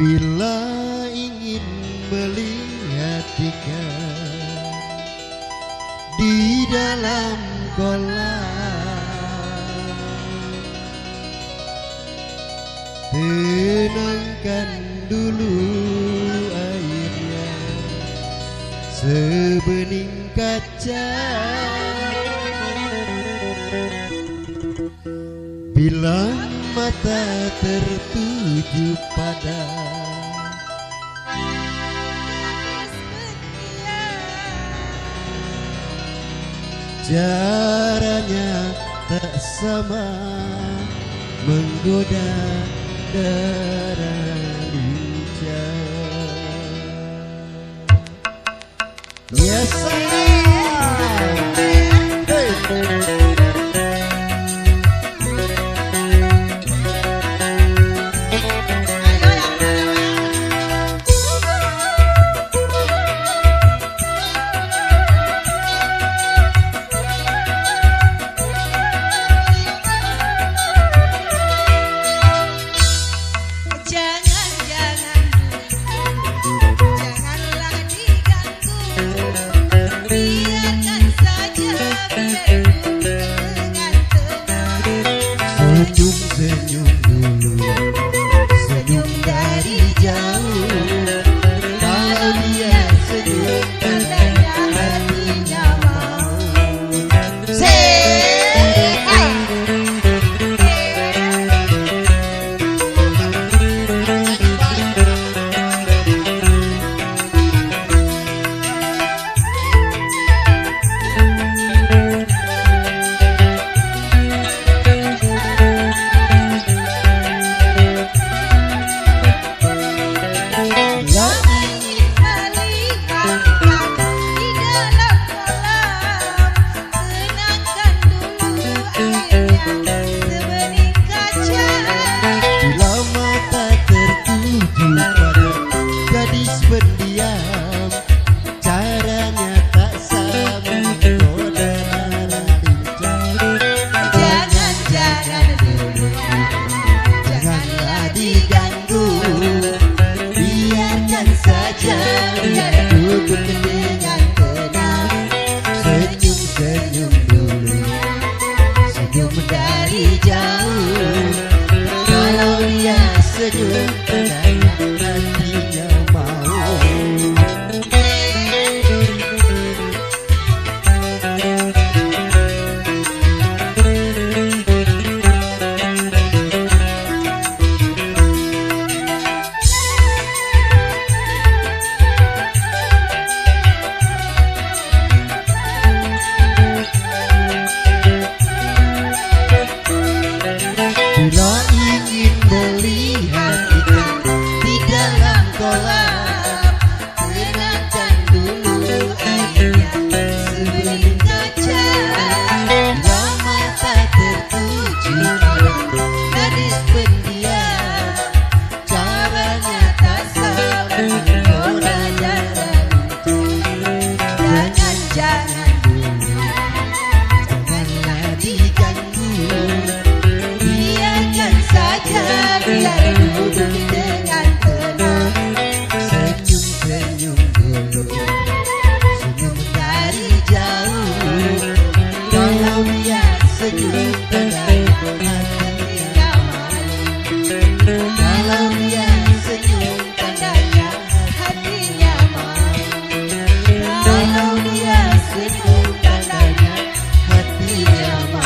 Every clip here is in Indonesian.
Bila ingin melihat ikan di dalam kolam, tenangkan dulu airnya sebening kaca. Bila mata tertuju pada caranya tak sama, menggoda darah lincah. Ya sayang, hey. Senyum dulu, senyum dari jauh. Kalau dia senyum, tandanya hatinya mau. Senyum dulu, senyum dari jauh. Kalau dia senyum, tandanya hatinya mau. Bila ingin melihat ikan di dalam kolam, tenangkan dulu airnya sebening kaca. Bila mata tertuju pada gadis pendiam, caranya tak sama, menggoda darah lincah. Jangan dulu, janganlah diganggu. Biar duduk dengan tenang. Senyum-senyum dulu, senyum dari jauh. Kalau dia senyum, tandanya hatinya mau. Kalau dia senyum, tandanya hatinya mau. Kalau dia senyum, tandanya hatinya mau.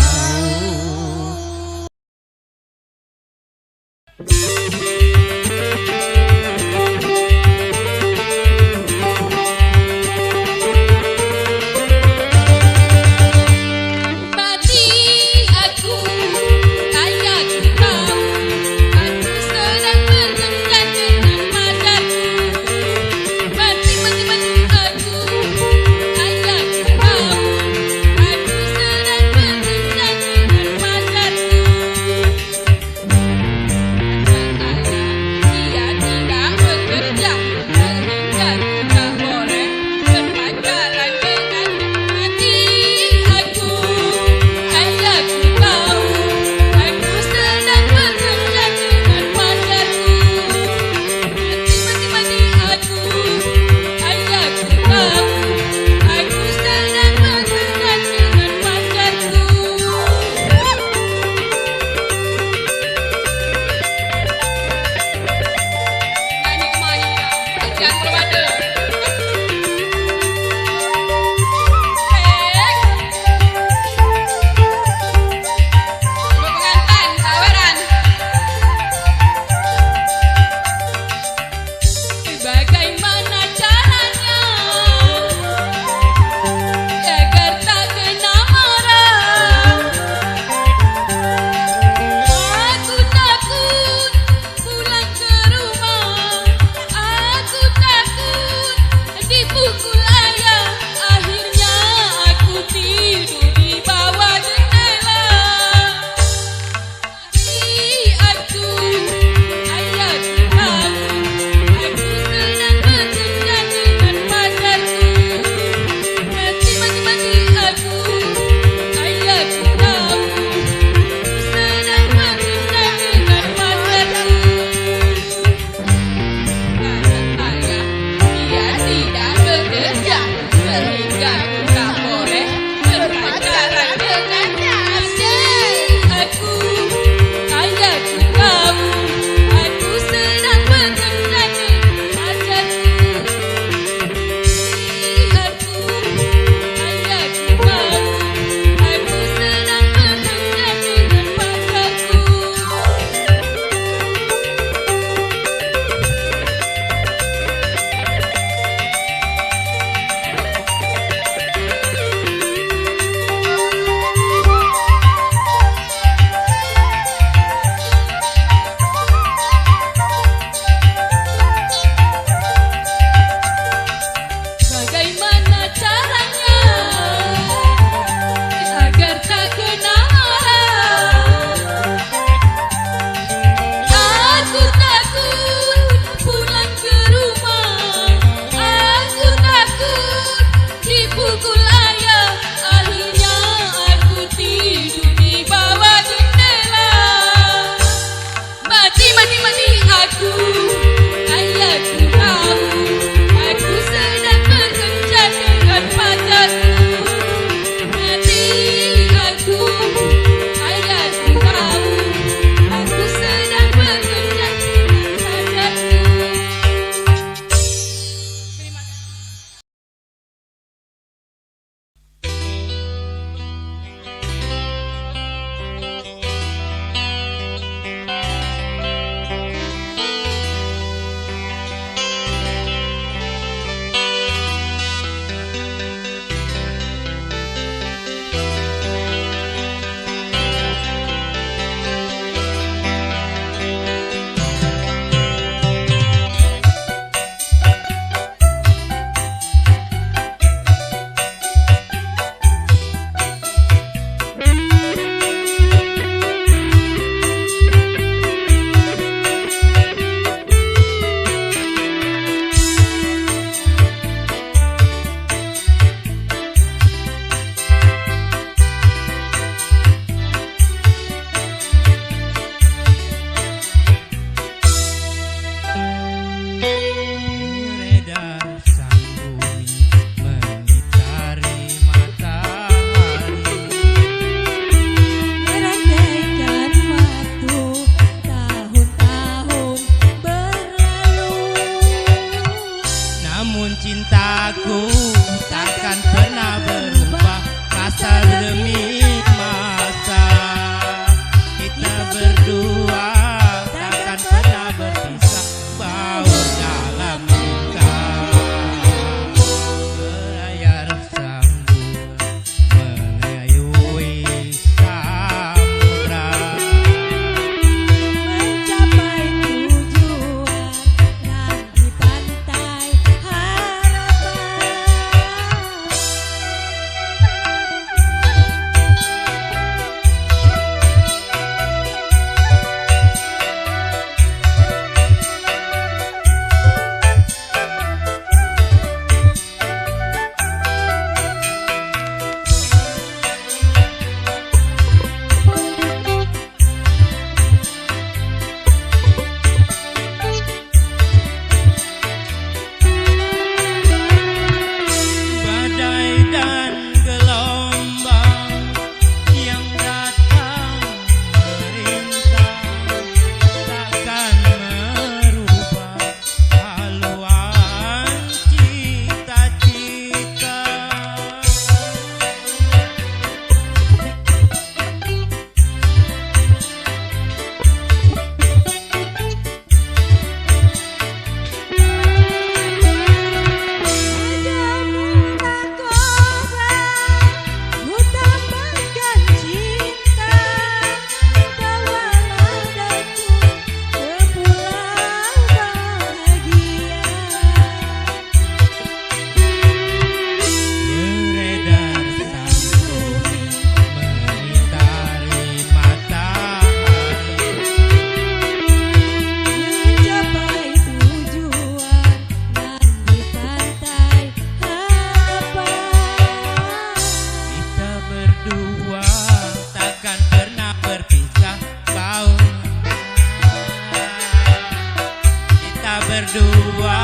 berdua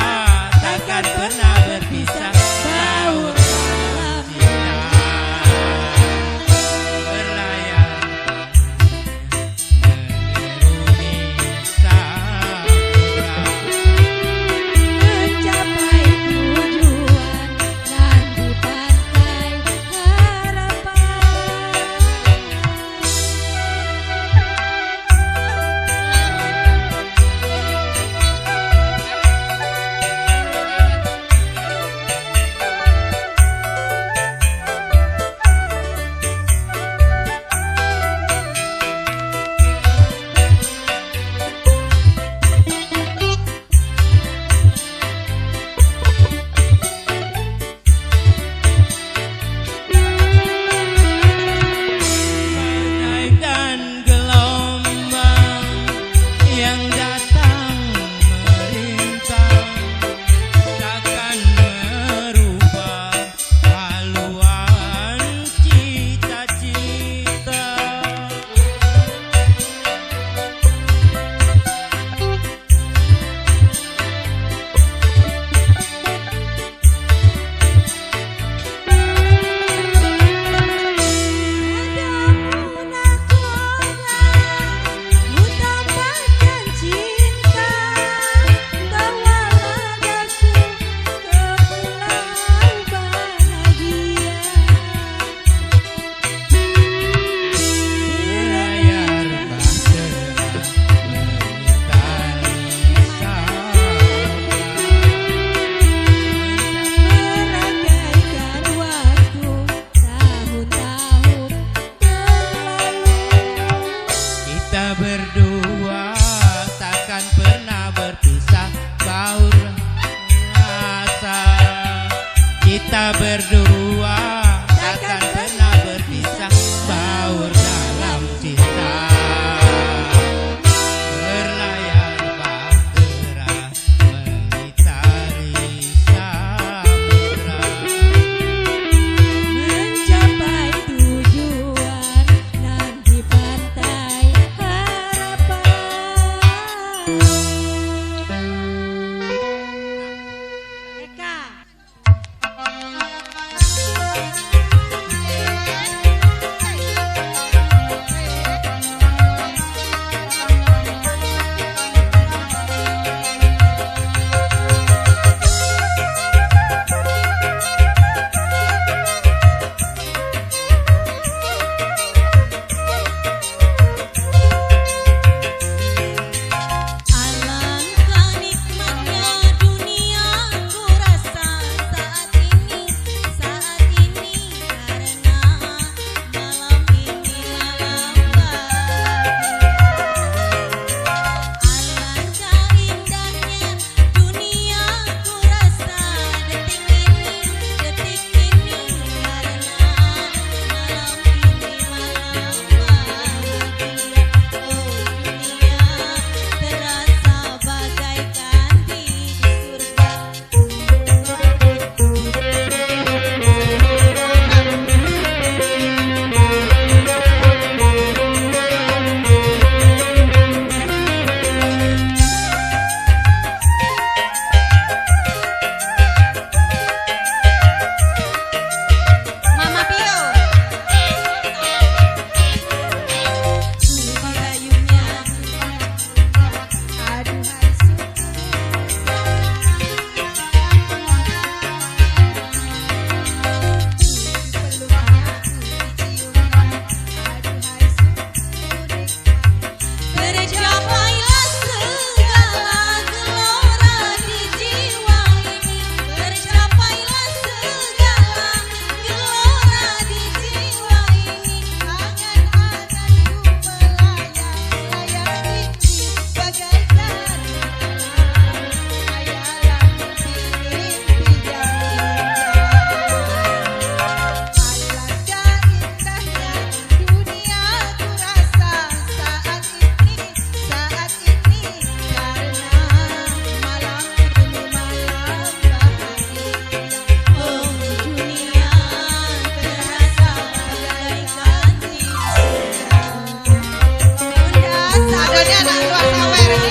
takkan pernah berpisah, baur dalam cinta. Berlayar meniruni samudra, mencapai tujuan dan di pantai harapan. bagaikan gelombang yang datang merintang, takkan merubah haluan cita-cita. Utamakan cinta, bawalah daku ke pulau bahagia. Berlayar bahtera mengitari samudra, Meragaikan waktu tahun-tahun berlalu. kita berdua takkan pernah berpisah, baur rasa. Kita berdua takkan pernah berpisah, baur dalam cinta. Berlayar bahtera mengitari samudra, Mencapai tujuan dan di pantai harapan. Eka. Alangkah nikmatnya dunia ku rasa saat ini karena malam ini malam bahagia. Alangkah indahnya dunia ku rasa detik ini karena malam ini malam bahagia. Oh dunia terasa bagaikan di surga. Mama Pio. Dirayunya aduhai tercapailah segala gelora di jiwa ini, tercapailah segala gelora di jiwa ini. Angan-anganku melayang-layang tinggi bagaikan hayalan mimpi-mimpi yang indah. Alangkah indahnya dunia ku rasa saat ini karena malam ini malam bahagia. Oh dunia terasa bagaikan di surga. Bunda, sadonya anak luar sawer ini.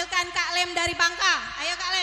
panggilkan Kak Lem dari Bangka. Ayo Kak Lem.